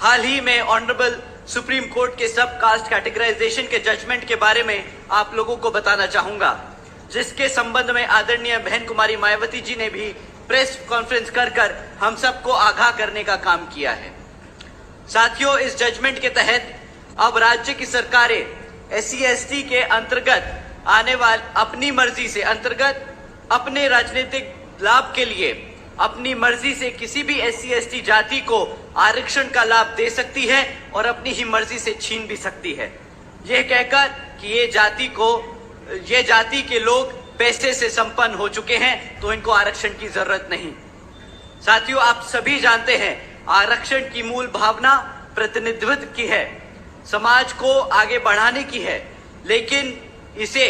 हाल ही में honourable supreme court के सब कास्ट कैटेगराइजेशन के जजमेंट के बारे में आप लोगों को बताना चाहूंगा, जिसके संबंध में आदरणीय बहन कुमारी मायावती जी ने भी प्रेस कॉन्फ्रेंस कर हम सबको आगाह करने का काम किया है। साथियों, इस जजमेंट के तहत अब राज्य की सरकारें SC/ST के अंतर्गत आने वाले अपनी मर्जी से अपने राजनीतिक लाभ के लिए अपनी मर्जी से किसी भी SC/ST जाति को आरक्षण का लाभ दे सकती है और अपनी ही मर्जी से छीन भी सकती है, यह कहकर कि ये जाति के लोग पैसे से संपन्न हो चुके हैं तो इनको आरक्षण की जरूरत नहीं। साथियों, आप सभी जानते हैं आरक्षण की मूल भावना प्रतिनिधित्व की है, समाज को आगे बढ़ाने की है, लेकिन इसे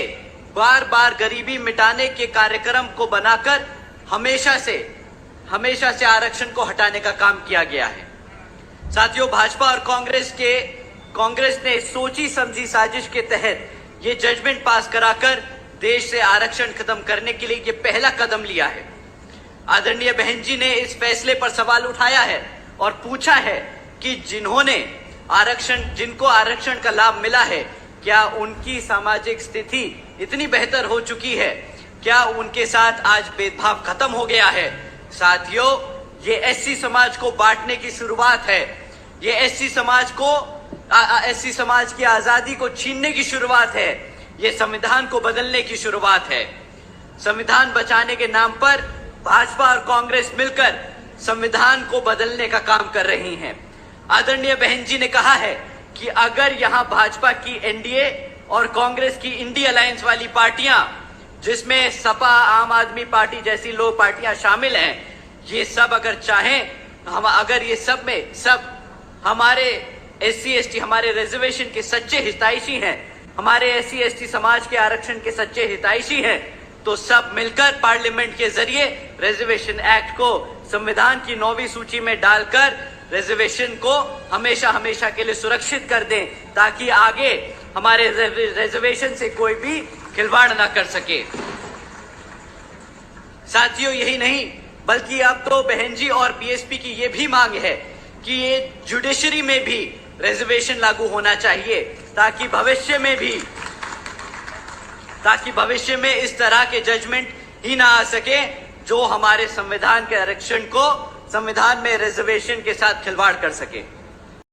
बार बार गरीबी मिटाने के कार्यक्रम को बनाकर हमेशा से आरक्षण को हटाने का काम किया गया है। साथियों, भाजपा और कांग्रेस ने सोची समझी साजिश के तहत ये जजमेंट पास कराकर देश से आरक्षण खत्म करने के लिए ये पहला कदम लिया है। आदरणीय बहन जी ने इस फैसले पर सवाल उठाया है और पूछा है कि जिनको आरक्षण का लाभ मिला है, क्या उनकी सामाजिक स्थिति इतनी बेहतर हो चुकी है? क्या उनके साथ आज भेदभाव खत्म हो गया है? साथियों, ये SC समाज को बांटने की शुरुआत है, ये SC समाज की आजादी को छीनने की शुरुआत है, ये संविधान को बदलने की शुरुआत है। संविधान बचाने के नाम पर भाजपा और कांग्रेस मिलकर संविधान को बदलने का काम कर रही हैं। आदरणीय बहन जी ने कहा है कि अगर यहां भाजपा की NDA और कांग्रेस की इंडी अलायंस वाली पार्टियां, जिसमें सपा, आम आदमी पार्टी जैसी लोग पार्टियां शामिल हैं, ये सब अगर चाहें, अगर ये सब में सब हमारे SC/ST हमारे रिजर्वेशन के सच्चे हितैषी हैं, हमारे SC/ST समाज के आरक्षण के सच्चे हितैषी हैं, तो सब मिलकर पार्लियामेंट के जरिए रिजर्वेशन एक्ट को संविधान की 9वीं सूची में डालकर रिजर्वेशन को हमेशा के लिए सुरक्षित कर दें, ताकि आगे हमारे रिजर्वेशन से कोई भी खिलवाड़ ना कर सके। साथियों, यही नहीं बल्कि अब तो बहन जी और BSP की ये भी मांग है कि ये जुडिशरी में भी रिजर्वेशन लागू होना चाहिए, ताकि भविष्य में इस तरह के जजमेंट ही ना आ सके जो हमारे संविधान के आरक्षण को संविधान में रिजर्वेशन के साथ खिलवाड़ कर सके।